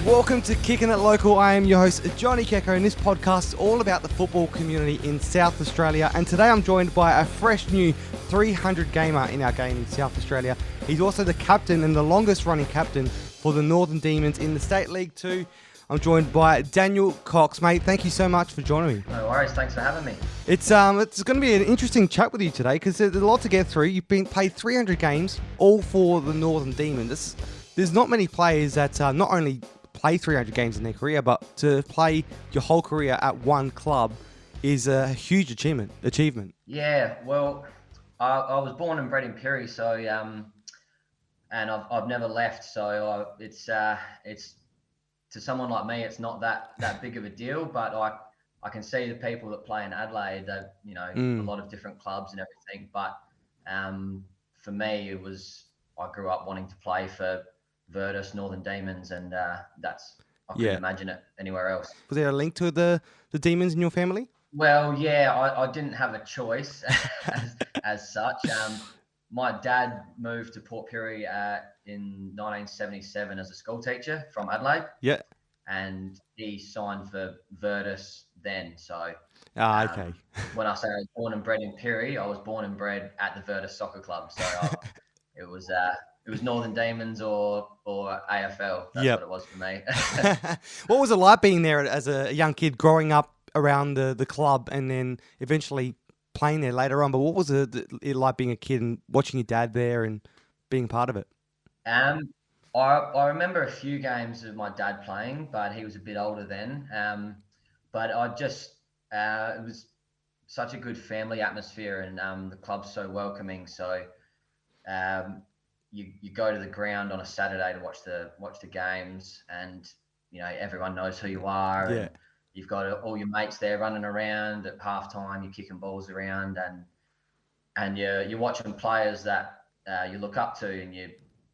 Welcome to Kicking It Local. I am your host, Johnny Kecko, and this podcast is all about the football community in South Australia. And today I'm joined by a fresh new 300 gamer in our game in South Australia. He's also the captain and the longest running captain for the Northern Demons in the State League 2. I'm joined by Daniel Cox. Mate, thank you so much for joining me. No worries, thanks for having me. It's going to be an interesting chat with you today because there's a lot to get through. You've been played 300 games, all for the Northern Demons. There's not many players that not only play 300 games in their career, but to play your whole career at one club is a huge achievement. Yeah, well, I was born and bred in Perry, so and I've never left. So it's to someone like me, it's not that big of a deal. But I can see the people that play in Adelaide, that a lot of different clubs and everything. But for me, I grew up wanting to play for Virtus, Northern Demons, and I couldn't imagine it anywhere else. Was there a link to the Demons in your family? Well, yeah, I didn't have a choice as such. My dad moved to Port Pirie in 1977 as a school teacher from Adelaide. Yeah. And he signed for Virtus then. So okay. When I say I was born and bred in Pirie, I was born and bred at the Virtus Soccer Club. So it was Northern Demons or AFL. That's what it was for me. What was it like being there as a young kid, growing up around the club and then eventually playing there later on? But what was it like being a kid and watching your dad there and being part of it? I remember a few games of my dad playing, but he was a bit older then. But it was such a good family atmosphere, and the club's so welcoming. So you go to the ground on a Saturday to watch the games, and everyone knows who you are. Yeah. And you've got all your mates there running around at halftime. You're kicking balls around, and you're watching players that you look up to, and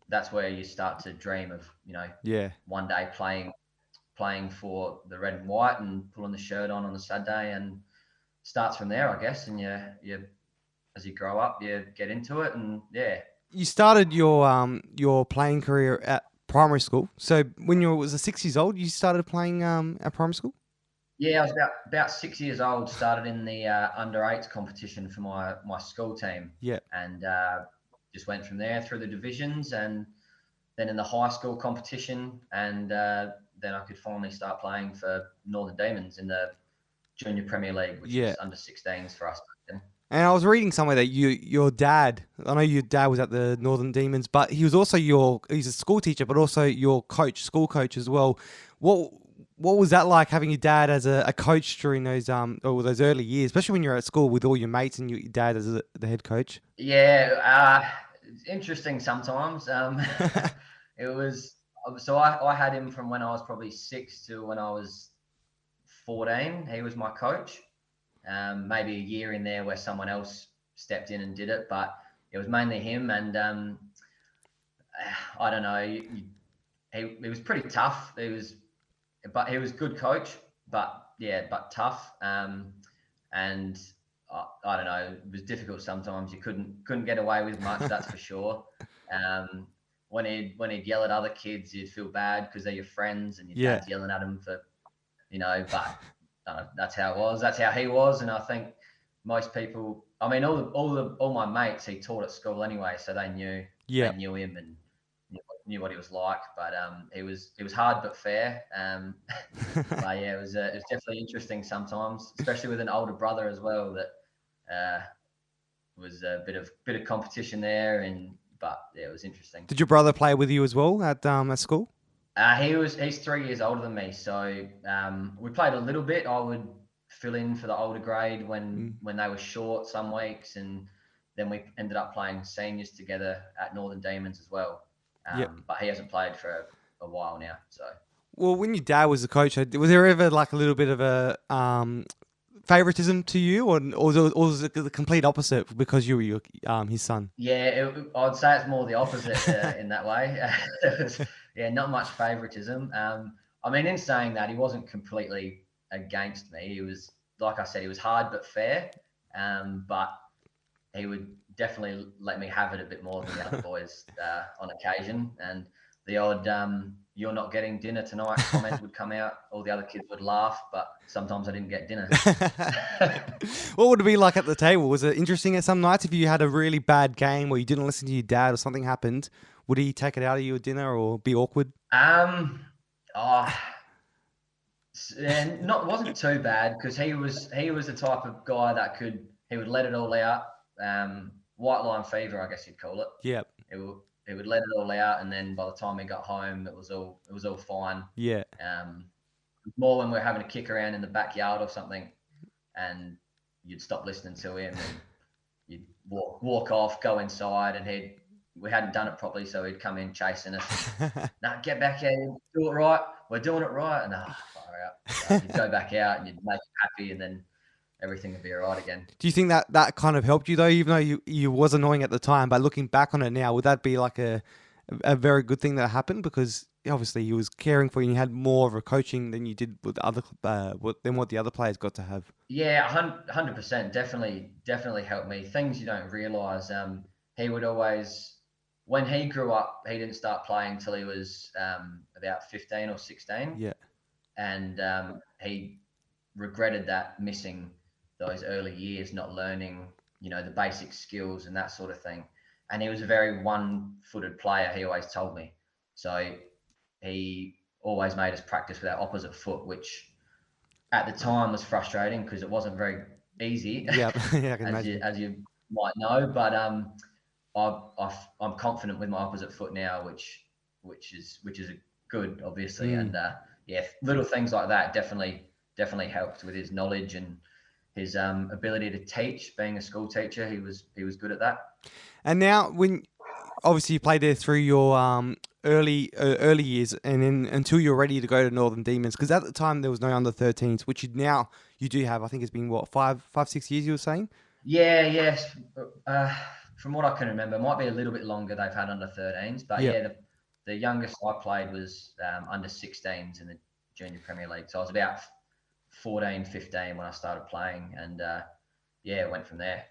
that's where you start to dream of one day playing for the red and white and pulling the shirt on the Saturday, and starts from there, I guess. And you as you grow up, you get into it, and You started your playing career at primary school. So when you was 6 years old, you started playing at primary school? Yeah, I was about 6 years old. Started in the under-8s competition for my school team. Yeah. And just went from there through the divisions, and then in the high school competition, and then I could finally start playing for Northern Demons in the Junior Premier League, which is under 16s for us. And I was reading somewhere that your dad, I know your dad was at the Northern Demons, but he was also he's a school teacher, but also your school coach as well. What was that like, having your dad as a coach during those early years, especially when you're at school with all your mates and your dad as the head coach? Yeah, it's interesting sometimes. It was, so I had him from when I was probably 6 to when I was 14. He was my coach. Maybe a year in there where someone else stepped in and did it, but it was mainly him. And I don't know, he was pretty tough. He was a good coach, but tough. And I don't know, it was difficult sometimes. You couldn't get away with much, that's for sure. When he'd yell at other kids, you'd feel bad because they're your friends, and your dad's yelling at them for, but that's how it was. That's how he was. And I think most people, I mean, all my mates he taught at school anyway, so they knew him and knew what he was like. But it was hard but fair. But yeah, it was definitely interesting sometimes, especially with an older brother as well. That was a bit of competition there, but it was interesting. Did your brother play with you as well at school? He's 3 years older than me, so we played a little bit. I would fill in for the older grade when they were short some weeks, and then we ended up playing seniors together at Northern Demons as well. But he hasn't played for a while now. So, well, when your dad was the coach, was there ever like a little bit of a favoritism to you, or was it the complete opposite because you were his son? Yeah, I'd say it's more the opposite in that way. Not much favoritism. I mean, in saying that, he wasn't completely against me. He was, like I said, he was hard but fair. But he would definitely let me have it a bit more than the other boys on occasion. And the odd "you're not getting dinner tonight" comment would come out. All the other kids would laugh, but sometimes I didn't get dinner. What would it be like at the table? Was it interesting at some nights if you had a really bad game or you didn't listen to your dad or something happened? Would he take it out of you at dinner or be awkward? Oh, and wasn't too bad because he was the type of guy that he would let it all out. White line fever, I guess you'd call it. Yep. He would let it all out, and then by the time he got home, it was all fine. Yeah. More when we were having a kick around in the backyard or something, and you'd stop listening to him, and you'd walk off, go inside, and we hadn't done it properly, so he'd come in chasing us. "No, get back here, do it right. We're doing it right." And far out. So you'd go back out and you'd make him happy, and then everything would be all right again. Do you think that kind of helped you though, even though you was annoying at the time, but looking back on it now, would that be like a very good thing that happened? Because obviously he was caring for you and you had more of a coaching than you did with other than what the other players got to have. Yeah, 100%. Definitely helped me. Things you don't realise. He would always, when he grew up, he didn't start playing till he was about 15 or 16. Yeah. And he regretted that, missing those early years, not learning, the basic skills and that sort of thing. And he was a very one-footed player, he always told me. So he always made us practice with our opposite foot, which at the time was frustrating because it wasn't very easy. Yeah, yeah, I can imagine. As you might know. But I'm confident with my opposite foot now, which is good, obviously. And little things like that definitely helped with his knowledge and his ability to teach. Being a school teacher, he was good at that. And now, when obviously you played there through your early years, and then until you're ready to go to Northern Demons, because at the time there was no under 13s, which you do have. I think it's been what 5-6 years you were saying. Yeah, yes. From what I can remember, it might be a little bit longer. They've had under 13s, but the youngest I played was under 16s in the Junior Premier League. So I was about 14, 15 when I started playing, and went from there.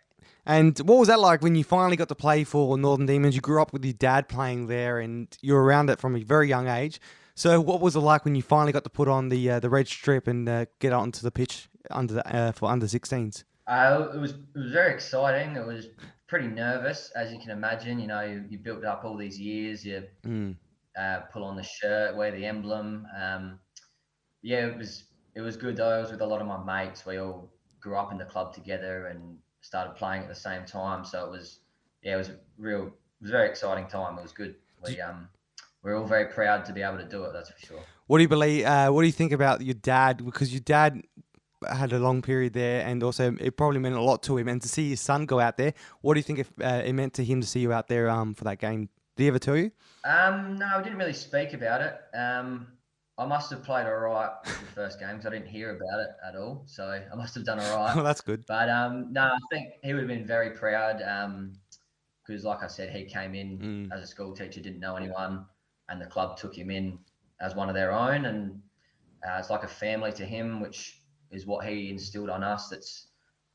And what was that like when you finally got to play for Northern Demons? You grew up with your dad playing there, and you were around it from a very young age. So what was it like when you finally got to put on the red strip and get onto the pitch for under 16s? It was very exciting. It was pretty nervous, as you can imagine. You built up all these years. You pull on the shirt, wear the emblem. It was good though. I was with a lot of my mates. We all grew up in the club together and started playing at the same time. So it was a very exciting time. It was good. We're all very proud to be able to do it. That's for sure. What do you believe? What do you think about your dad? Because your dad had a long period there, and also it probably meant a lot to him. And to see his son go out there, what do you think it meant to him to see you out there for that game? Did he ever tell you? No, I didn't really speak about it. I must have played all right with the first game because I didn't hear about it at all. So I must have done all right. Well, that's good. But no, I think he would have been very proud because, like I said, he came in as a school teacher, didn't know anyone, and the club took him in as one of their own. And it's like a family to him, which is what he instilled on us. It's,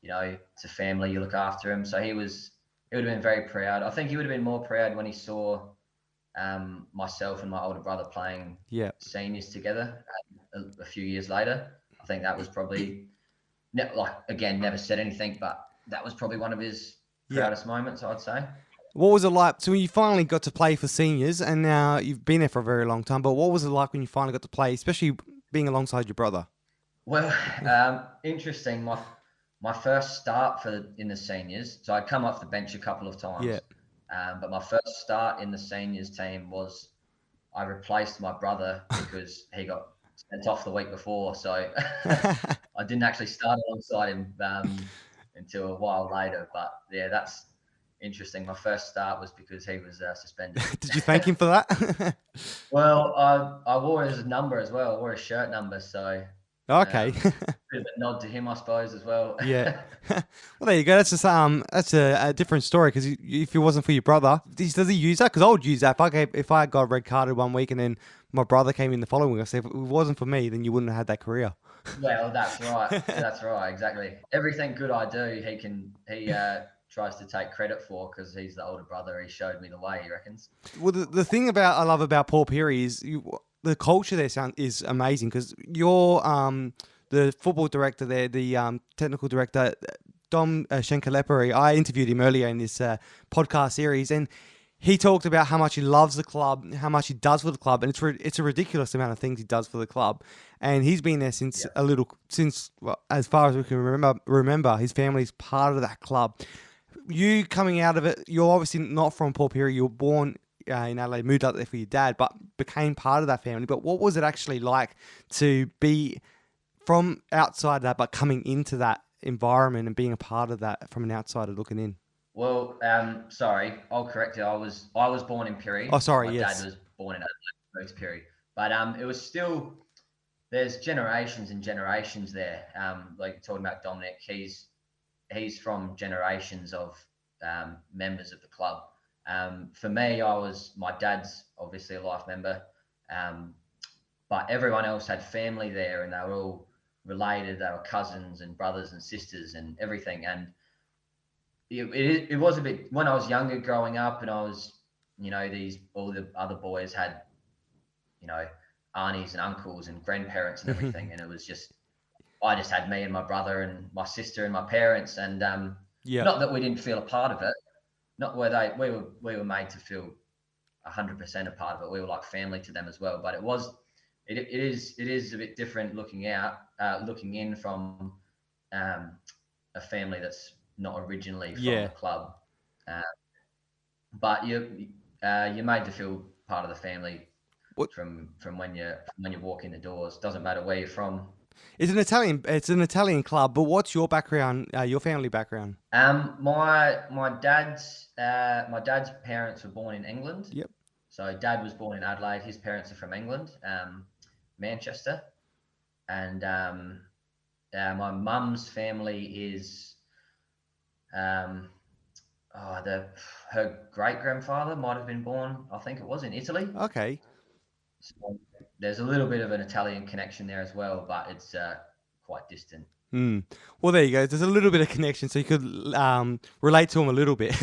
it's a family, you look after him. So he would have been very proud. I think he would have been more proud when he saw myself and my older brother playing seniors together a few years later. I think that was probably, never said anything, but that was probably one of his proudest moments, I'd say. What was it like? So when you finally got to play for seniors, and now you've been there for a very long time, but what was it like when you finally got to play, especially being alongside your brother? Well, interesting. My first start in the seniors, so I'd come off the bench a couple of times. Yeah. But my first start in the seniors team was I replaced my brother because he got sent off the week before. So I didn't actually start alongside him until a while later. But yeah, that's interesting. My first start was because he was suspended. Did you thank him for that? Well, I wore his number as well. I wore his shirt number. So okay. Bit of a nod to him, I suppose, as well. Yeah. Well, there you go. That's just that's a different story, because if it wasn't for your brother, does he use that? Because I would use that if I got red carded one week and then my brother came in the following week. I said, if it wasn't for me, then you wouldn't have had that career. Well, that's right. That's right. Exactly. Everything good I do, tries to take credit for because he's the older brother. He showed me the way, he reckons. Well, the thing I love about Paul Peary is the culture there is amazing because you're the football director there, the technical director, Dom Shenkalepuri. I interviewed him earlier in this podcast series, and he talked about how much he loves the club, how much he does for the club, and it's a ridiculous amount of things he does for the club. And he's been there since as far as we can remember, his family's part of that club. You coming out of it, you're obviously not from Port Pirie. You were born in Adelaide, moved up there for your dad, but became part of that family. But what was it actually like to be from outside that, but coming into that environment and being a part of that from an outsider looking in? Well, sorry, I'll correct you. I was born in Pirie. Oh, sorry, My yes. dad was born in Adelaide, moved to Pirie. But it was still, there's generations and generations there. Like talking about Dominic, he's from generations of members of the club. For me, my dad's obviously a life member, but everyone else had family there, and they were all related. They were cousins and brothers and sisters and everything. And it was a bit, when I was younger growing up, and I was, all the other boys had, aunties and uncles and grandparents and everything, and it was just, I just had me and my brother and my sister and my parents, and not that we didn't feel a part of it, not where we were made to feel 100% a part of it. We were like family to them as well. But it is a bit different looking in from a family that's not originally from the club, but you're made to feel part of the family. From when you walk in the doors. Doesn't matter where you're from. It's an Italian club, but what's your background, your family background? My dad's parents were born in England. Yep. So dad was born in Adelaide. His parents are from England, Manchester, and my mum's family is her great grandfather might have been born, I think it was, in Italy. Okay. So there's a little bit of an Italian connection there as well, but it's quite distant. Well, there you go. There's a little bit of connection, so you could relate to him a little bit.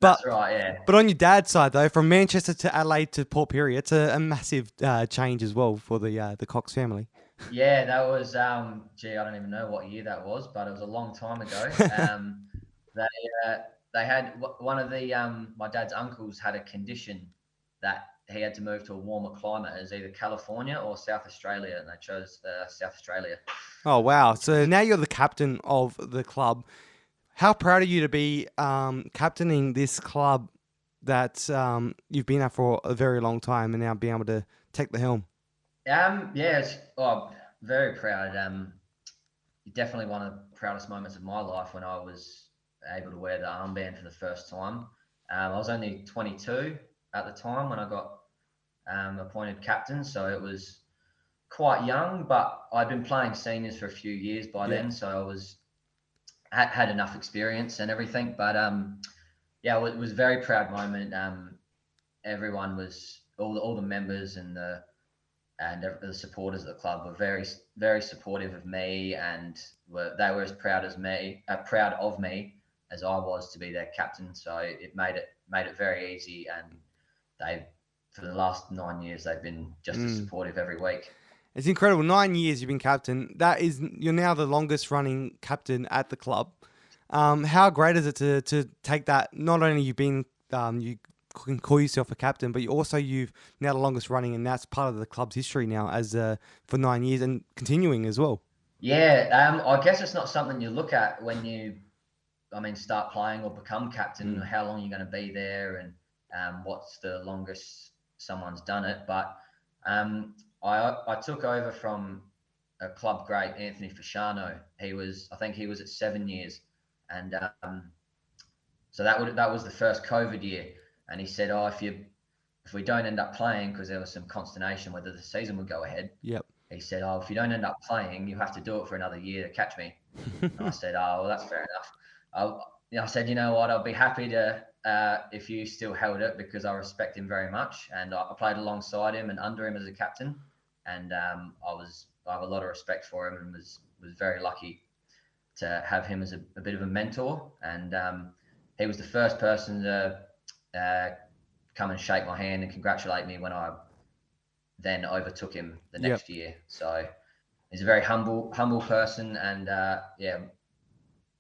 That's right, yeah. But on your dad's side, though, from Manchester to Adelaide to Port Pirie, it's a massive change as well for the Cox family. Yeah, that was, I don't even know what year that was, but it was a long time ago. They had one of my dad's uncles had a condition that he had to move to a warmer climate. It was either California or South Australia, and they chose South Australia. Oh, wow. So now you're the captain of the club. How proud are you to be captaining this club that you've been at for a very long time and now being able to take the helm? Very proud. Definitely one of the proudest moments of my life when I was able to wear the armband for the first time. I was only 22 at the time when I got appointed captain, so it was quite young, but I'd been playing seniors for a few years by then, so I had enough experience and everything. But it was a very proud moment. Everyone was, all the members and the supporters of the club were very, very supportive of me, and they were as proud of me as I was to be their captain. So it made it very easy, and for the last 9 years, they've been just as supportive every week. It's incredible. 9 years you've been captain. You're now the longest running captain at the club. How great is it to take that? Not only you've been, you can call yourself a captain, but you've now the longest running, and that's part of the club's history now for 9 years and continuing as well. Yeah, I guess it's not something you look at when you, start playing or become captain. How long you're going to be there, and what's the longest someone's done it. But I took over from a club great, Anthony Fasciano. I think he was at 7 years, and so that was the first COVID year. And he said, if we don't end up playing, because there was some consternation whether the season would go ahead. Yep. He said, if you don't end up playing, you have to do it for another year to catch me. And I said, well, that's fair enough. I said, you know what, I'll be happy to if you still held it, because I respect him very much, and I played alongside him and under him as a captain, and I have a lot of respect for him, and was very lucky to have him as a bit of a mentor. And he was the first person to come and shake my hand and congratulate me when I then overtook him the Yep. next year. So he's a very humble person, and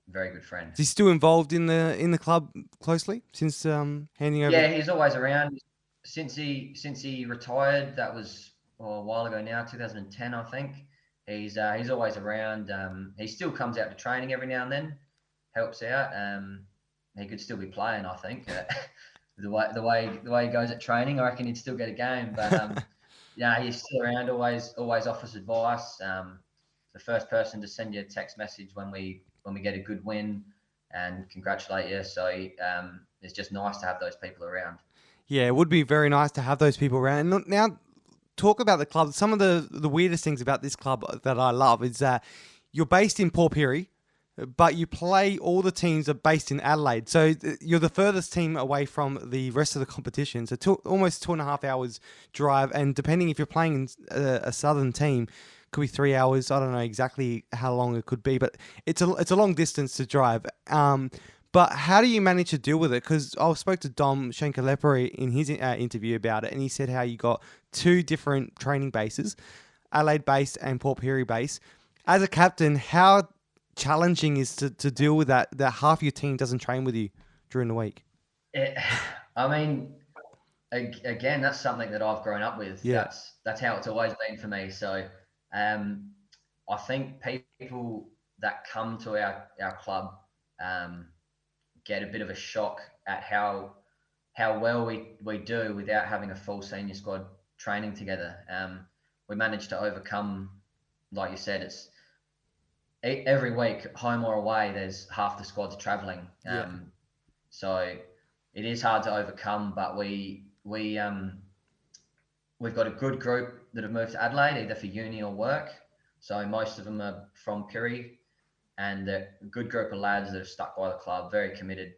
very good friend. Is he still involved in the club closely since handing over? Yeah, he's always around since he retired. That was a while ago now, 2010, I think. He's always around. He still comes out to training every now and then, helps out. He could still be playing, I think. The way he goes at training, I reckon he'd still get a game. But yeah, he's still around. Always offers advice. The first person to send you a text message when we get a good win and congratulate you. So it's just nice to have those people around. Yeah, it would be very nice to have those people around. And now, talk about the club. Some of the weirdest things about this club that I love is that you're based in Port Pirie, but you play, all the teams are based in Adelaide. So you're the furthest team away from the rest of the competition. So almost 2.5 hours drive. And depending if you're playing in a southern team, could be 3 hours. I don't know exactly how long it could be, but it's a long distance to drive. But how do you manage to deal with it? Because I spoke to Dom Schenker-Lepre in his interview about it, and he said how you got two different training bases, Adelaide-based and Port Pirie-based. As a captain, how challenging is to deal with that half your team doesn't train with you during the week? I mean, again, that's something that I've grown up with. Yeah. That's how it's always been for me. So I think people that come to our club get a bit of a shock at how well we do without having a full senior squad training together. We managed to overcome, like you said, it's every week, home or away, there's half the squad's travelling. So it is hard to overcome, but we've got a good group that have moved to Adelaide, either for uni or work. So most of them are from Pirie, and a good group of lads that have stuck by the club, very committed.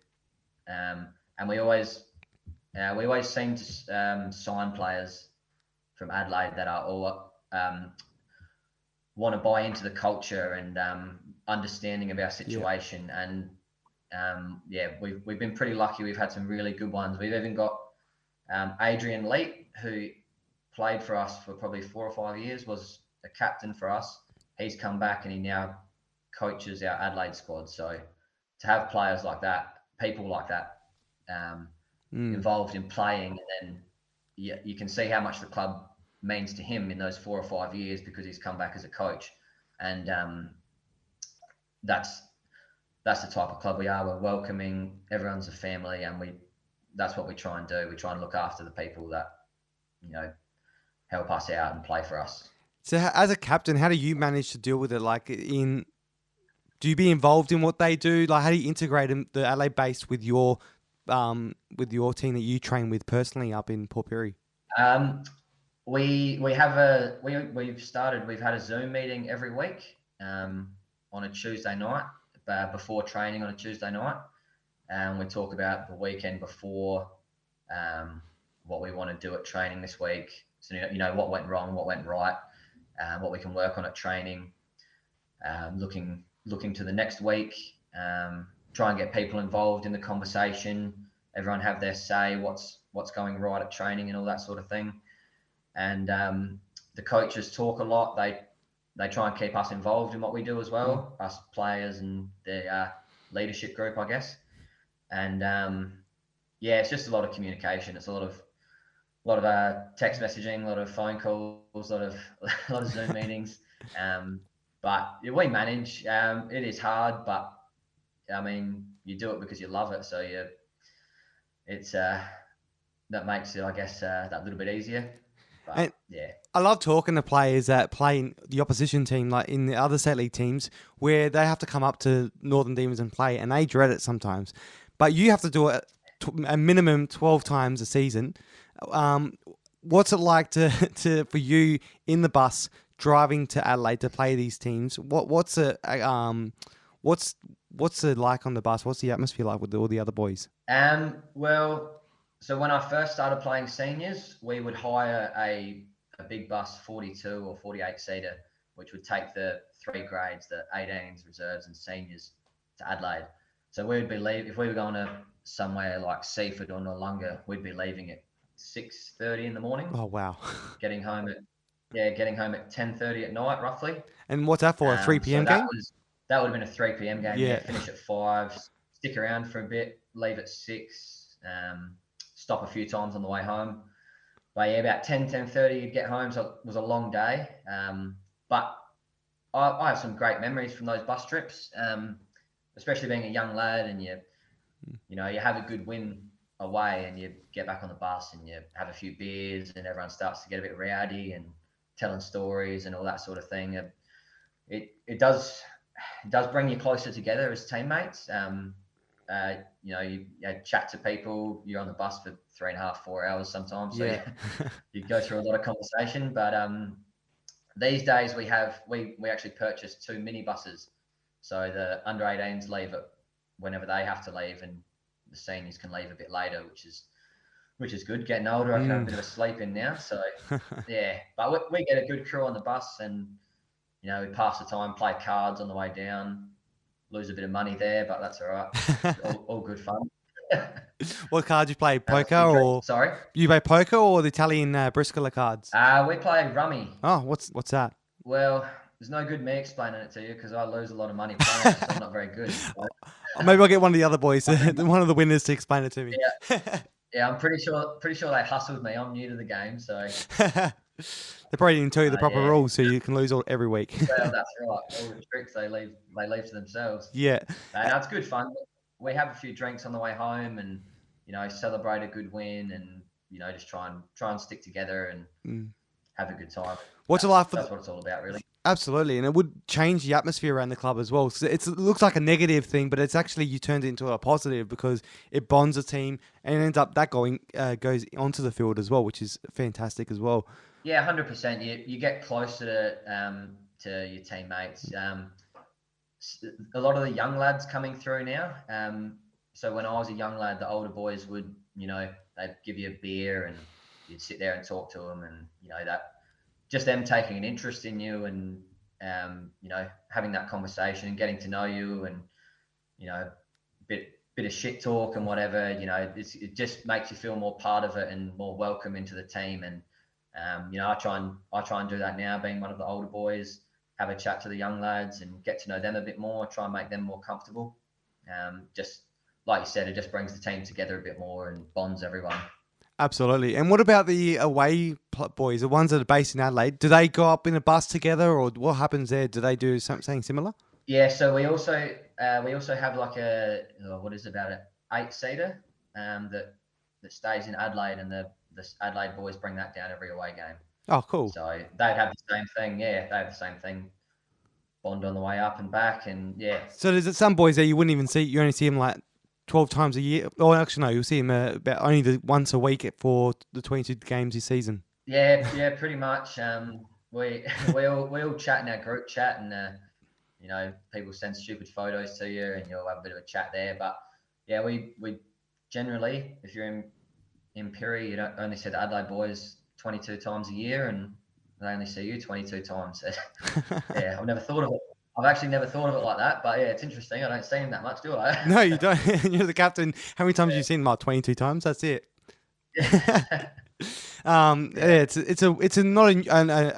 And we always seem to sign players from Adelaide that are all want to buy into the culture and understanding of our situation. And we've been pretty lucky. We've had some really good ones. We've even got Adrian Leet, who played for us for probably 4 or 5 years, was a captain for us. He's come back and he now coaches our Adelaide squad. So to have players like that, people like that involved in playing, and then you can see how much the club means to him in those 4 or 5 years because he's come back as a coach. And that's the type of club we are. We're welcoming, everyone's a family, and that's what we try and do. We try and look after the people that, help us out and play for us. So as a captain, how do you manage to deal with it? Like, do you be involved in what they do? Like, how do you integrate the Adelaide base with your team that you train with personally up in Port Pirie? We've had a Zoom meeting every week on a Tuesday night before training on a Tuesday night, and we talk about the weekend before, what we want to do at training this week. So what went wrong, what went right, what we can work on at training. Looking to the next week, try and get people involved in the conversation. Everyone have their say, what's going right at training and all that sort of thing. And the coaches talk a lot. They try and keep us involved in what we do as well, us players and the leadership group, I guess. And it's just a lot of communication. It's a lot of text messaging, a lot of phone calls, a lot of Zoom meetings. But we manage. It is hard, but I mean, you do it because you love it. So that makes it, I guess, that little bit easier. But, and I love talking to players that play in the opposition team, like in the other state league teams, where they have to come up to Northern Demons and play, and they dread it sometimes. But you have to do it a minimum 12 times a season. What's it like for you in the bus driving to Adelaide to play these teams? What's it like on the bus? What's the atmosphere like with all the other boys? So when I first started playing seniors, we would hire a big bus, 42 or 48 seater, which would take the 3 grades, the 18s, reserves, and seniors, to Adelaide. So we'd be if we were going to somewhere like Seaford or Noarlunga, we'd be leaving at 6:30 in the morning. Oh, wow. Getting home at 10:30 at night, roughly. And what's that for, a 3 p.m. game? That would have been a 3 p.m. game. Yeah. Finish at 5, stick around for a bit, leave at 6, stop a few times on the way home. But yeah, about 10:30 you'd get home. So it was a long day. But I have some great memories from those bus trips, especially being a young lad, and you have a good win away and you get back on the bus and you have a few beers and everyone starts to get a bit rowdy and telling stories and all that sort of thing. It does bring you closer together as teammates. You chat to people. You're on the bus for 3.5, 4 hours sometimes. So you go through a lot of conversation. But these days we actually purchased 2 minibuses. So the under 18s leave it whenever they have to leave, and the seniors can leave a bit later, which is good. Getting older, I can have a bit of a sleep in now. So yeah, but we get a good crew on the bus, and we pass the time, play cards on the way down, lose a bit of money there, but that's all right. all good fun. What cards you play? Poker or? Sorry? You play poker or the Italian briscola cards? We play rummy. Oh, what's that? Well, there's no good me explaining it to you because I lose a lot of money playing, so I'm not very good. So. Maybe I'll get one of the other boys, one of the winners, to explain it to me. Yeah, I'm pretty sure they hustled me. I'm new to the game, so they probably didn't tell you the proper rules, so you can lose every week. Well, that's right. All the tricks they leave to themselves. Yeah, it's good fun. We have a few drinks on the way home, and celebrate a good win, and just try and stick together and have a good time. What's it like That's what it's all about, really. Absolutely, and it would change the atmosphere around the club as well. So it looks like a negative thing, but it's actually you turned it into a positive because it bonds a team and it ends up that goes onto the field as well, which is fantastic as well. Yeah, 100%. You get closer to your teammates. A lot of the young lads coming through now. So when I was a young lad, the older boys would, they'd give you a beer and you'd sit there and talk to them, and that. Just them taking an interest in you and, having that conversation and getting to know you and, bit of shit talk and whatever, it just makes you feel more part of it and more welcome into the team. And, I try and do that now, being one of the older boys, have a chat to the young lads and get to know them a bit more, try and make them more comfortable. Just like you said, it just brings the team together a bit more and bonds everyone. Absolutely. And what about the away boys, the ones that are based in Adelaide? Do they go up in a bus together, or what happens there? Do they do something similar? Yeah, so we also have like a 8-seater that stays in Adelaide, and the Adelaide boys bring that down every away game. Oh, cool. So they'd have the same thing. Yeah, they have the same thing. Bond on the way up and back, and yeah. So there's some boys there you wouldn't even see. You only see them like 12 times a year. Oh, actually, no, you'll see him about only once a week for the 22 games this season. Yeah, pretty much. We all chat in our group chat, and people send stupid photos to you, and you'll have a bit of a chat there. But yeah, we generally, if you're in Perry, you don't only see the Adelaide boys 22 times a year, and they only see you 22 times. Yeah, I've actually never thought of it like that, but yeah, it's interesting. I don't see him that much, do I? No, you don't. You're the captain. How many times have you seen him? Like 22 times? That's it. Yeah. It's not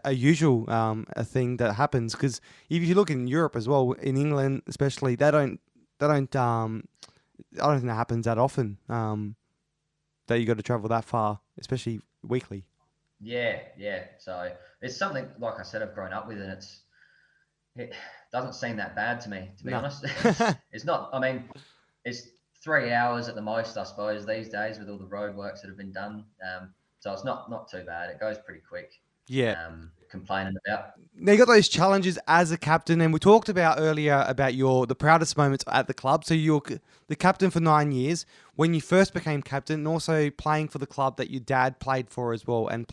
a usual a thing that happens, because if you look in Europe as well, in England especially, I don't think that happens that often. That you got to travel that far, especially weekly. Yeah. So it's something, like I said, I've grown up with, and it doesn't seem that bad to me, to be honest. It's not. I mean, it's 3 hours at the most, I suppose, these days with all the roadworks that have been done. So it's not too bad. It goes pretty quick. Yeah. Complaining about. Now you got those challenges as a captain, and we talked about earlier about the proudest moments at the club. So you're the captain for 9 years when you first became captain, and also playing for the club that your dad played for as well, and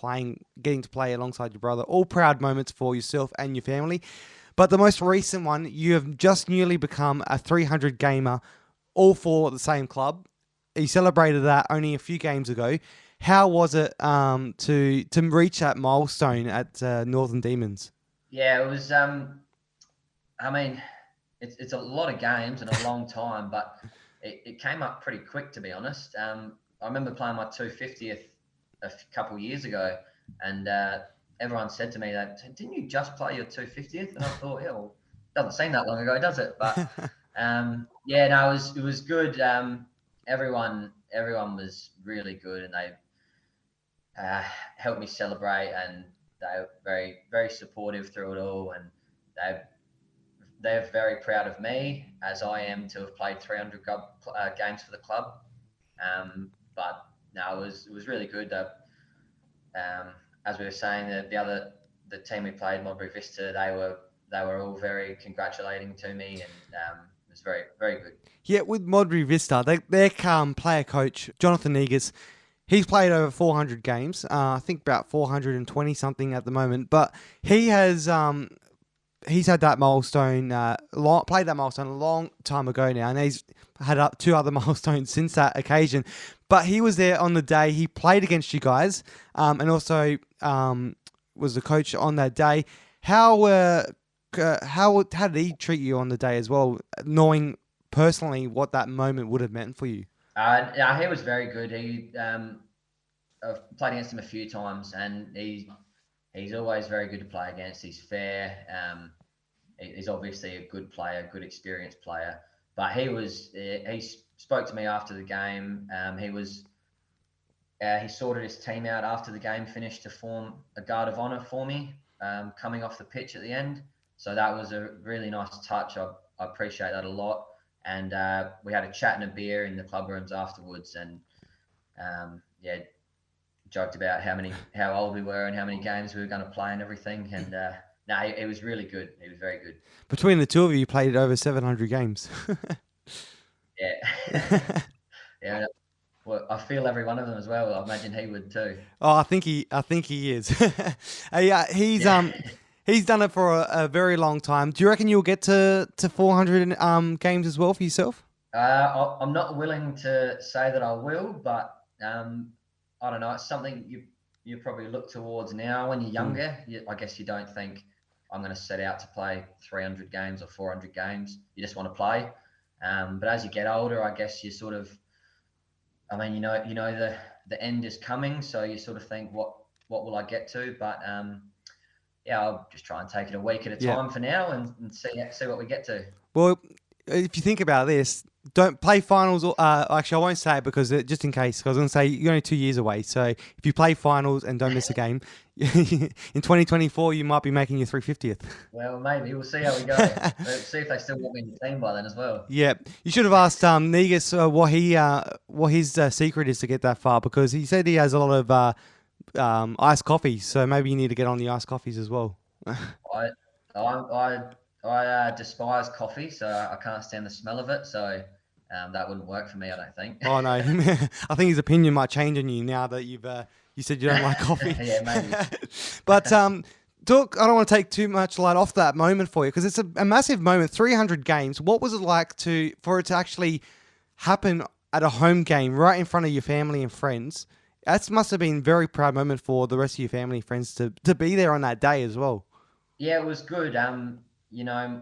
getting to play alongside your brother. All proud moments for yourself and your family. But the most recent one, you have just newly become a 300 gamer, all for the same club. You celebrated that only a few games ago. How was it to reach that milestone at Northern Demons? Yeah, it was. I mean, it's a lot of games and a long time, but it came up pretty quick, to be honest. I remember playing my 250th couple of years ago, and everyone said to me that, "Didn't you just play your 250th?" And I thought, yeah, well, doesn't seem that long ago, does it? But yeah, no, it was good. Everyone was really good, and they uh, helped me celebrate, and they were very very supportive through it all, and they they're very proud of me, as I am, to have played 300 games for the club. But no, it was really good. Um, as we were saying, the team we played, Modbury Vista, they were all very congratulating to me, and it was very very good. Yeah, with Modbury Vista, their player coach, Jonathan Negus, he's played over 400 games. I think about 420 something at the moment. But he's had that milestone, played that milestone a long time ago now, and he's had up two other milestones since that occasion. But he was there on the day he played against you guys, and also was the coach on that day. How did he treat you on the day as well, knowing personally what that moment would have meant for you? Yeah, he was very good. I've played against him a few times, and he's always very good to play against. He's fair. He's obviously a good player, good experienced player. But he spoke to me after the game. He sorted his team out after the game finished to form a guard of honour for me, coming off the pitch at the end. So that was a really nice touch. I appreciate that a lot. And we had a chat and a beer in the club rooms afterwards, and yeah, joked about how old we were and how many games we were going to play and everything. And no, it was really good. It was very good. Between the two of you, played over 700 games. Yeah, yeah. Well, I feel every one of them as well. I imagine he would too. Oh, I think he is. He's Yeah. he's done it for a very long time. Do you reckon you'll get to 400 games as well for yourself? I'm not willing to say that I will, but I don't know. It's something you probably look towards now. When you're Mm. younger, I guess you don't think I'm going to set out to play 300 games or 400 games. You just want to play. But as you get older, I guess you sort of, I mean, you know the end is coming, so you sort of think, what will I get to? But yeah, I'll just try and take it a week at a Yeah. time for now, and see what we get to. Well, if you think about this, don't play finals. Actually, I won't say it because just in case, 'cause I was going to say you're only 2 years away. So if you play finals and don't miss a game, in 2024 you might be making your 350th. Well, maybe we'll see how we go. See if they still want me in the team by then as well. Yeah, you should have asked Negus what his secret is to get that far, because he said he has a lot of iced coffees. So maybe you need to get on the iced coffees as well. I I despise coffee, so I can't stand the smell of it. So that wouldn't work for me, I don't think. Oh no, I think his opinion might change on you now that you said you don't like coffee. Yeah, maybe. But talk. I don't want to take too much light off that moment for you, because it's a massive moment. 300 games. What was it like for it to actually happen at a home game right in front of your family and friends? That must have been a very proud moment for the rest of your family and friends to be there on that day as well. Yeah, it was good. To be able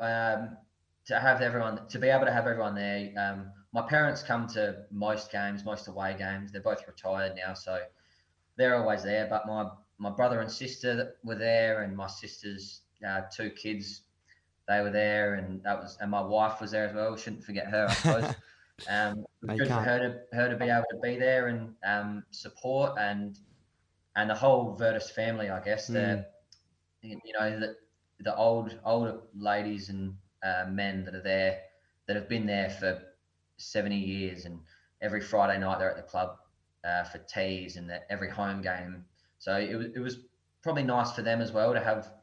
to have everyone there. My parents come to most games, most away games. They're both retired now, so they're always there. But my brother and sister were there, and my sister's two kids, they were there, and my wife was there as well. Shouldn't forget her, I suppose. It No, was you good for can't. her to be able to be there and support, and the whole Virtus family, I guess. Mm. The older ladies and men that are there, that have been there for 70 years, and every Friday night they're at the club for teas, and every home game. So it was probably nice for them as well to have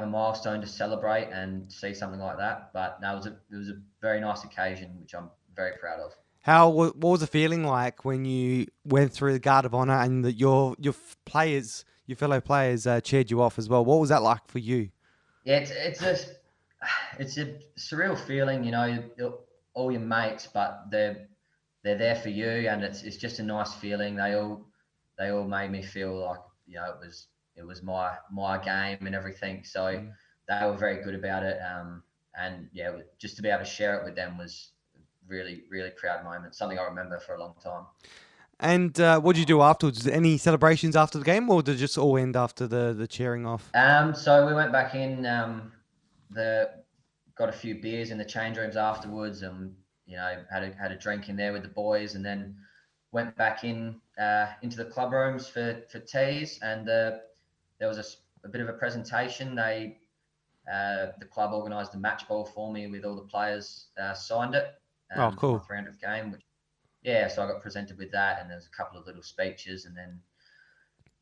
a milestone to celebrate and see something like that. But no, it was a very nice occasion, which I'm very proud of. What was the feeling like when you went through the Guard of Honor and that your fellow players, cheered you off as well? What was that like for you? Yeah, it's a surreal feeling, all your mates, but they're there for you, and it's just a nice feeling. They all made me feel like it was my game and everything. So Mm. they were very good about it. And yeah, just to be able to share it with them was really, really proud moment. Something I remember for a long time. And what did you do afterwards? Any celebrations after the game, or did it just all end after the cheering off? So we went back in. The got a few beers in the change rooms afterwards, and had a drink in there with the boys, and then went back into the club rooms for teas. And there was a bit of a presentation. The club organised a match ball for me with all the players signed it Oh, for my cool. 300th game. So I got presented with that, and there's a couple of little speeches, and then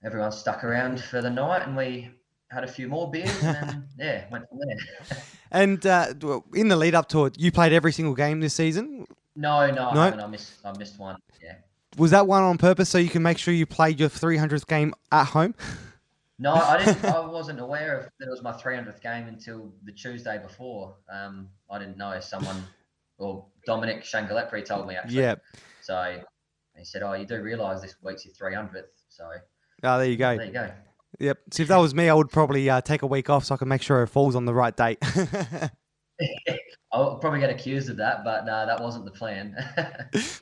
everyone stuck around for the night, and we had a few more beers, and then went from there. And in the lead up to it, you played every single game this season. No, I No, haven't. I missed one. Yeah. was that one on purpose so you can make sure you played your 300th game at home? No, I didn't. I wasn't aware of that it was my 300th game until the Tuesday before. I didn't know. Someone, or Dominic Shangalepri told me actually. Yeah. So he said, "Oh, you do realise this week's your 300th." So Oh, there you go. there you go. Yep. So if that was me, I would probably take a week off so I can make sure it falls on the right date. I'll probably get accused of that, but no, that wasn't the plan.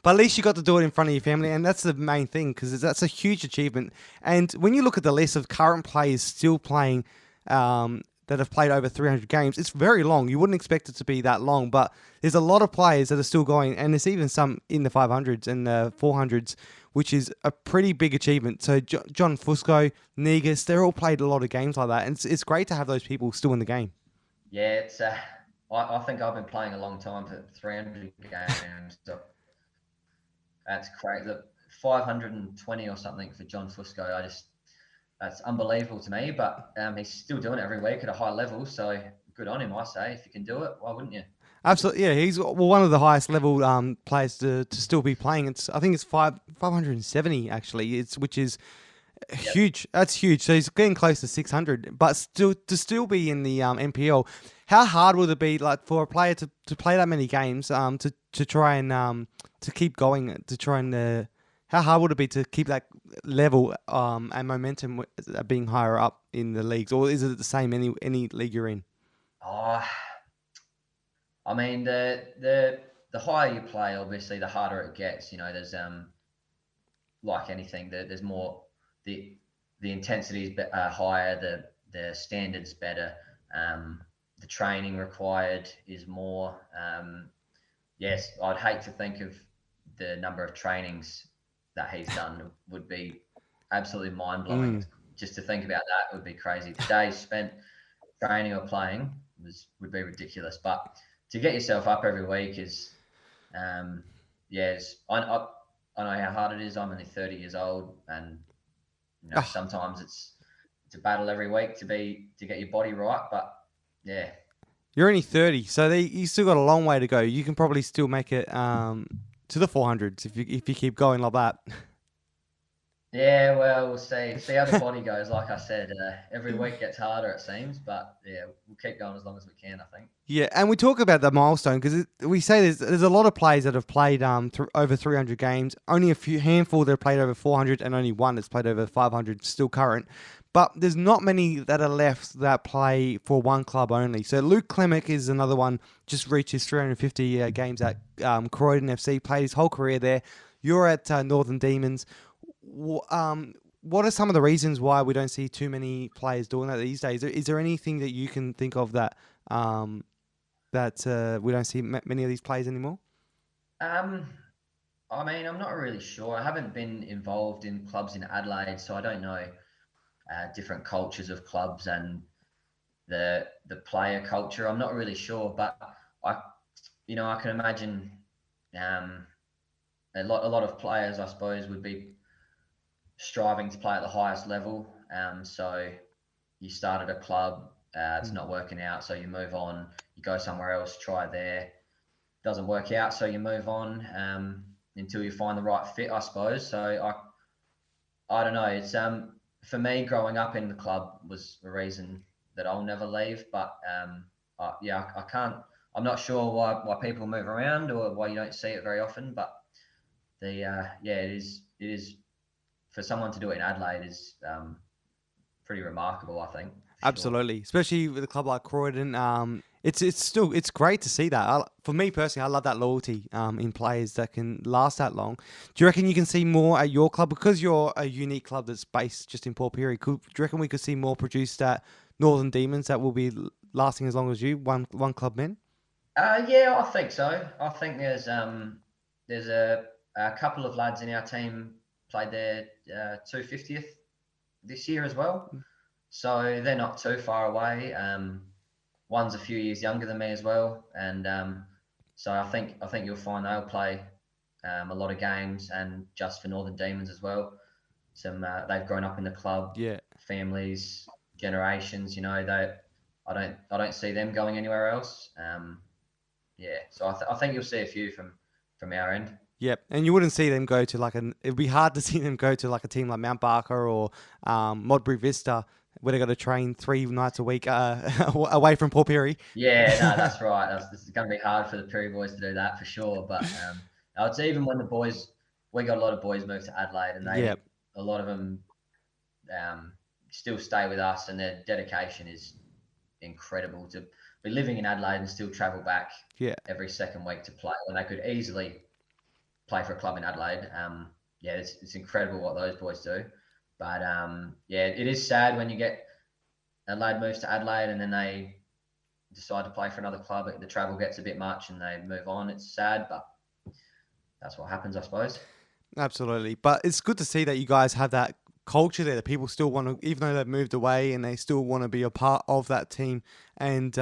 But at least you got to do it in front of your family, and that's the main thing because that's a huge achievement. And when you look at the list of current players still playing that have played over 300 games, it's very long. You wouldn't expect it to be that long, but there's a lot of players that are still going, and there's even some in the 500s and the 400s, which is a pretty big achievement. So John Fusco, Negus, they're all played a lot of games like that, and it's great to have those people still in the game. Yeah, it's. I think I've been playing a long time for 300 games. So that's great. The 520 or something for John Fusco. That's unbelievable to me. But he's still doing it every week at a high level. So good on him, I say. If you can do it, why wouldn't you? Absolutely, yeah. He's one of the highest level players to still be playing. I think it's 570 actually. Which is huge. That's huge. So he's getting close to 600, but still be in the NPL. How hard would it be, like, for a player to play that many games, to try and to keep going, to try and how hard would it be to keep that level and momentum being higher up in the leagues, or is it the same any league you're in? Oh, I mean the higher you play, obviously, the harder it gets. There's like anything, there's more the intensity is higher, the standards better, the training required is more. Yes, I'd hate to think of the number of trainings that he's done would be absolutely mind blowing. Just to think about that would be crazy. The days spent training or playing would be ridiculous. But to get yourself up every week is, I know how hard it is. I'm only 30 years old, and sometimes it's a battle every week to get your body right. But yeah, You're only 30, so you still got a long way to go. You can probably still make it to the 400s if you keep going like that. yeah. Well, we'll see how the body goes. Like I said, every week gets harder, it seems. But yeah, we'll keep going as long as we can, I think. Yeah, and we talk about the milestone because we say there's a lot of players that have played over 300 games. Only a handful that have played over 400, and only one that's played over 500 still current. But there's not many that are left that play for one club only. So Luke Klemek is another one, just reached his 350 games at Croydon FC, played his whole career there. You're at Northern Demons. What are some of the reasons why we don't see too many players doing that these days? Is there anything that you can think of that we don't see many of these players anymore? I mean, I'm not really sure. I haven't been involved in clubs in Adelaide, so I don't know different cultures of clubs and the player culture. I'm not really sure, but I can imagine a lot of players, I suppose, would be striving to play at the highest level. So you start at a club, it's not working out, so you move on. You go somewhere else, try there, doesn't work out, so you move on until you find the right fit, I suppose. So I don't know. It's for me, growing up in the club was a reason that I'll never leave. But I can't. I'm not sure why people move around or why you don't see it very often. But it is for someone to do it in Adelaide is pretty remarkable, I think. sure. Absolutely, especially with a club like Croydon. It's great to see that. For me personally, I love that loyalty in players that can last that long. Do you reckon you can see more at your club because you're a unique club that's based just in Port Pirie? Do you reckon we could see more produced at Northern Demons that will be lasting as long as you, one club men? Yeah, I think so. I think there's a couple of lads in our team played their 250th this year as well, so they're not too far away. One's a few years younger than me as well, and so I think you'll find they'll play a lot of games, and just for Northern Demons as well. They've grown up in the club, Yeah. families, generations. I don't see them going anywhere else. Yeah, so I think you'll see a few from our end. Yep, and you wouldn't see them go to like an. It'd be hard to see them go to like a team like Mount Barker or Modbury Vista, where they got to train 3 nights a week away from Port Pirie. Yeah, no, that's right. This is going to be hard for the Perry boys to do that for sure. But I would say even when we got a lot of boys move to Adelaide, and Yep, a lot of them um, still stay with us, and their dedication is incredible to be living in Adelaide and still travel back yeah. every second week to play when they could easily play for a club in Adelaide. Yeah, it's incredible what those boys do. But yeah, it is sad when you get a lad moves to Adelaide and then they decide to play for another club. The travel gets a bit much and they move on. It's sad, but that's what happens, I suppose. Absolutely. But it's good to see that you guys have that culture there, that people still want to, even though they've moved away and they still want to be a part of that team. And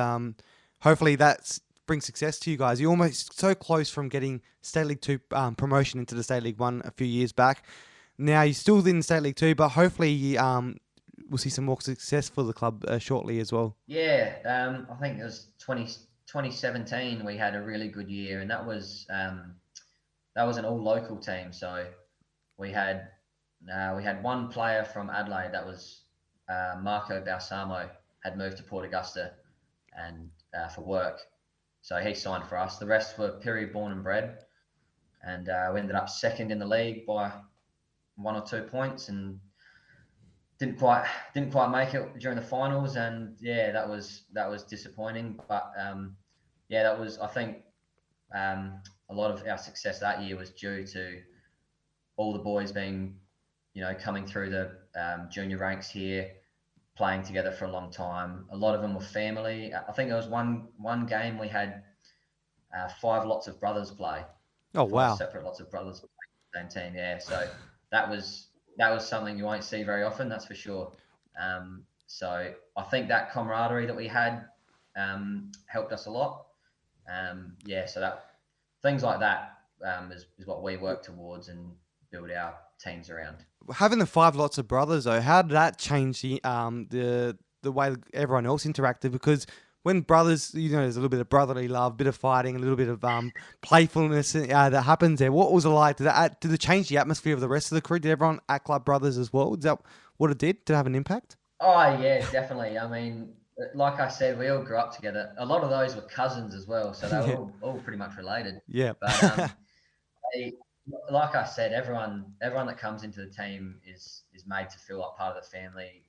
hopefully that brings success to you guys. You're almost so close from getting State League 2 promotion into the State League 1 a few years back. Now you're still in State League 2, but hopefully we'll see some more success for the club shortly as well. Yeah, I think it was 2017 we had a really good year, and that was an all local team. So we had we had one player from Adelaide, that was Marco Balsamo, had moved to Port Augusta and for work. So he signed for us. The rest were Pirrie born and bred, and we ended up second in the league by 1 or 2 points, and didn't quite make it during the finals. And yeah, that was disappointing. But yeah, that was, I think, a lot of our success that year was due to all the boys being, coming through the junior ranks here, playing together for a long time. A lot of them were family. I think there was one game we had 5 lots of brothers play, Oh, five wow. separate lots of brothers playing the same team. Yeah, so that was that was something you won't see very often, that's for sure. So I think that camaraderie that we had helped us a lot. Yeah, so that things like that is what we work towards and build our teams around. Having the 5 lots of brothers though, how did that change the way everyone else interacted? Because when brothers, there's a little bit of brotherly love, bit of fighting, a little bit of playfulness that happens there. What was it like? Did it change the atmosphere of the rest of the crew? Did everyone act like brothers as well? Is that what it did? Did it have an impact? Oh yeah, definitely. I mean, like I said, we all grew up together. A lot of those were cousins as well, so they were Yeah, all pretty much related. yeah. But they, like I said, everyone that comes into the team is made to feel like part of the family.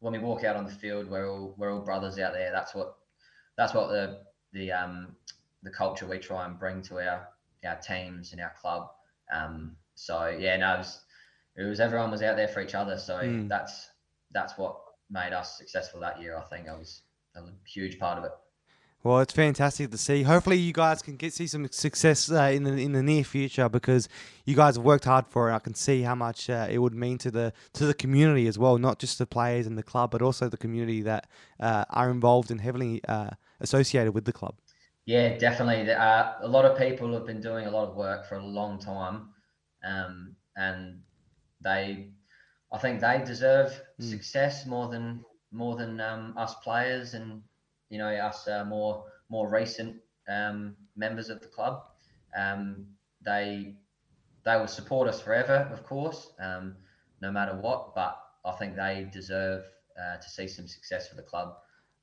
When we walk out on the field, we're all brothers out there. That's what the culture we try and bring to our teams and our club. So yeah, no, it was everyone was out there for each other. So Mm. that's what made us successful that year. I think that was a huge part of it. Well, it's fantastic to see. Hopefully, you guys can see some success in the near future because you guys have worked hard for it. I can see how much it would mean to the community as well, not just the players and the club, but also the community that are involved and heavily associated with the club. Yeah, definitely. A lot of people have been doing a lot of work for a long time, and they, I think they deserve Mm. success more than us players and us more recent members of the club. Um, they they will support us forever, of course, no matter what. But I think they deserve to see some success for the club.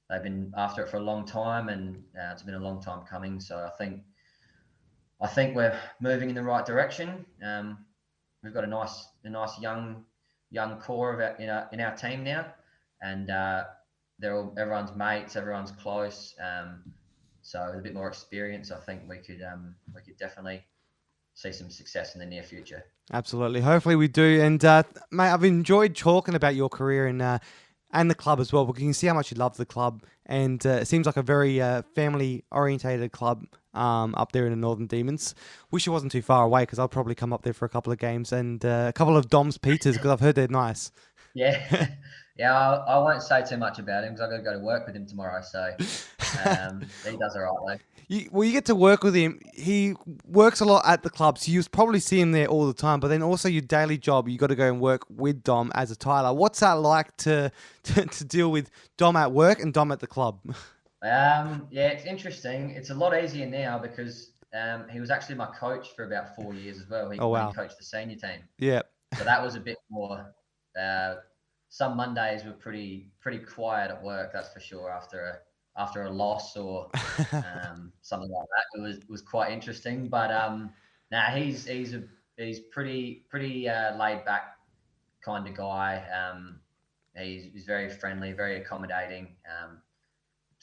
They've been after it for a long time, and it's been a long time coming. So I think we're moving in the right direction. We've got a nice young core of in our team now, and everyone's mates, everyone's close. So with a bit more experience, I think we could definitely see some success in the near future. Absolutely. Hopefully we do. And mate, I've enjoyed talking about your career and the club as well, because you can see how much you love the club. And it seems like a very family-orientated club up there in the Northern Demons. Wish it wasn't too far away, because I'll probably come up there for a couple of games and a couple of Dom's pizzas, because I've heard they're nice. Yeah, yeah. I won't say too much about him because I've got to go to work with him tomorrow. So he does all right though. You get to work with him. He works a lot at the club, so you probably see him there all the time. But then also your daily job, you got to go and work with Dom as a Tyler. What's that like to deal with Dom at work and Dom at the club? Yeah, it's interesting. It's a lot easier now because he was actually my coach for about 4 years as well. Oh, wow. He coached the senior team. Yeah. So that was a bit more. Some Mondays were pretty quiet at work, that's for sure. After a loss or something like that, it was quite interesting. But he's pretty laid back kind of guy. He's very friendly, very accommodating.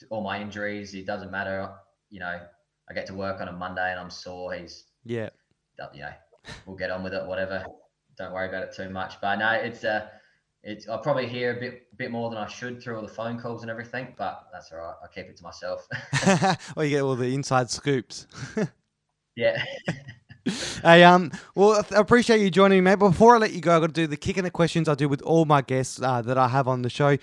All my injuries, it doesn't matter. You know, I get to work on a Monday and I'm sore. Yeah. You know, we'll get on with it, whatever. Don't worry about it too much. But no, it's I'll probably hear a bit more than I should through all the phone calls and everything, but that's all right. I'll keep it to myself. Well, you get all the inside scoops. Yeah. Hey, well, I appreciate you joining me, mate. But before I let you go, I've got to do the kicking the questions I do with all my guests that I have on the show.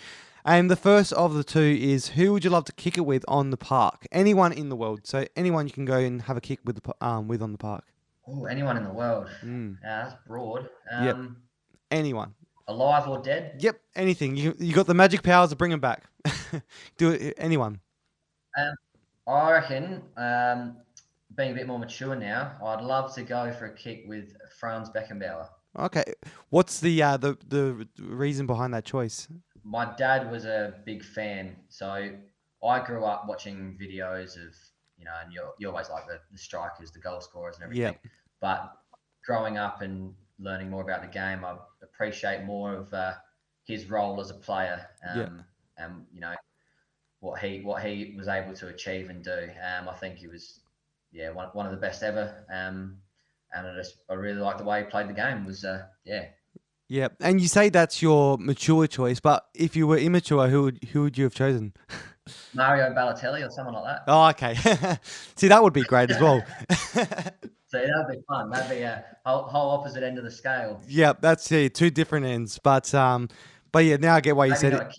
And the first of the two is, who would you love to kick it with on the park? Anyone in the world. So anyone you can go and have a kick with on the park. Oh, anyone in the world. That's broad. Yep. Anyone. Alive or dead? Yep, anything. You got the magic powers to bring them back. Do it, anyone. I reckon, being a bit more mature now, I'd love to go for a kick with Franz Beckenbauer. Okay, what's the reason behind that choice? My dad was a big fan, so I grew up watching videos of, you know, and you always like the strikers, the goal scorers, and everything. Yep. But growing up and learning more about the game, I appreciate more of his role as a player, and you know what he was able to achieve and do. I think he was one of the best ever, and I really like the way he played the game. Yeah, and you say that's your mature choice, but if you were immature, who would you have chosen? Mario Balotelli or someone like that. Oh, okay. See, that would be great as well. So that'd be fun. That'd be a whole opposite end of the scale. Yeah, that's two different ends. But yeah, now I get why you said it.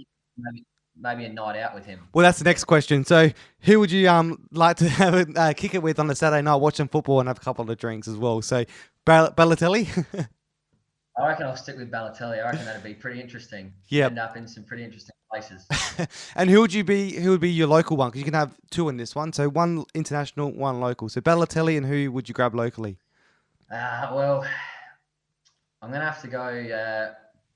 Maybe a night out with him. Well, that's the next question. So, who would you like to have a kick it with on a Saturday night, watch some football and have a couple of drinks as well? So, Balotelli. I reckon I'll stick with Balotelli. I reckon that'd be pretty interesting. Yeah. End up in some pretty interesting places. And who would be your local one? Because you can have two in this one. So one international, one local. So Balotelli, and who would you grab locally? Well, I'm gonna have to go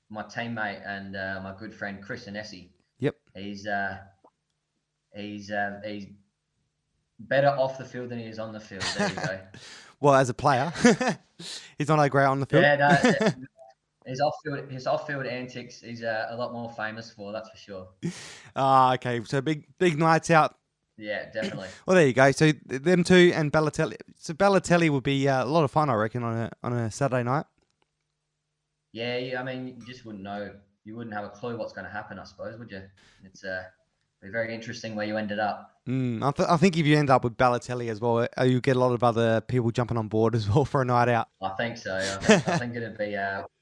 my teammate and my good friend Chris Anesi. Yep. He's better off the field than he is on the field. There you go. Well, as a player, he's not that great on the field. Yeah, no, his off-field antics, he's a lot more famous for. That's for sure. Okay. So big nights out. Yeah, definitely. Well, there you go. So them two and Balotelli. So Balotelli would be a lot of fun, I reckon, on a Saturday night. Yeah. I mean, you just wouldn't know. You wouldn't have a clue what's going to happen, I suppose, would you? It's be very interesting where you ended up. I think if you end up with Balotelli as well, you get a lot of other people jumping on board as well for a night out. I think so. I think it'd be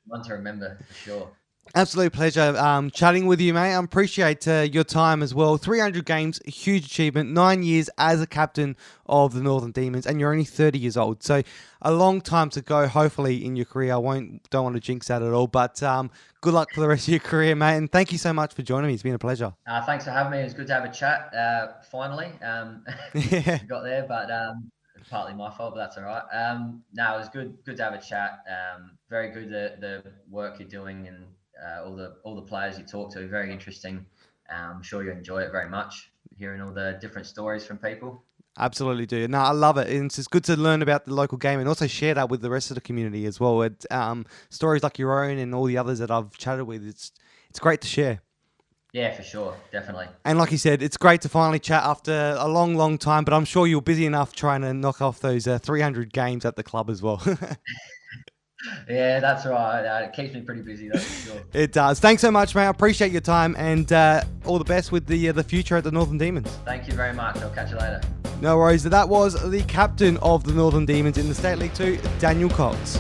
one to remember for sure. Absolute pleasure chatting with you, mate. I appreciate your time as well. 300 games, a huge achievement. 9 years as a captain of the Northern Demons, and you're only 30 years old. So a long time to go, hopefully, in your career. Don't want to jinx that at all, but good luck for the rest of your career, mate. And thank you so much for joining me. It's been a pleasure. Thanks for having me. It was good to have a chat. Finally, got there, but partly my fault, but that's all right. No, it was good to have a chat. Very good the work you're doing and all the players you talk to. Very interesting. I'm sure you enjoy it very much, hearing all the different stories from people. Absolutely do. No, I love it. And it's just good to learn about the local game and also share that with the rest of the community as well. Stories like your own and all the others that I've chatted with, it's great to share. Yeah, for sure, definitely. And like you said, it's great to finally chat after a long, long time, but I'm sure you're busy enough trying to knock off those 300 games at the club as well. Yeah, that's right. It keeps me pretty busy, that's for sure. It does. Thanks so much, mate. I appreciate your time, and all the best with the future at the Northern Demons. Thank you very much. I'll catch you later. No worries. That was the captain of the Northern Demons in the State League 2, Daniel Cox.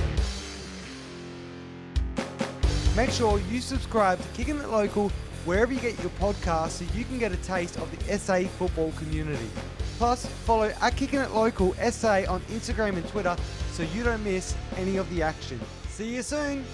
Make sure you subscribe to Kicking It Local wherever you get your podcasts so you can get a taste of the SA football community. Plus, follow at Kicking It Local SA on Instagram and Twitter so you don't miss any of the action. See you soon.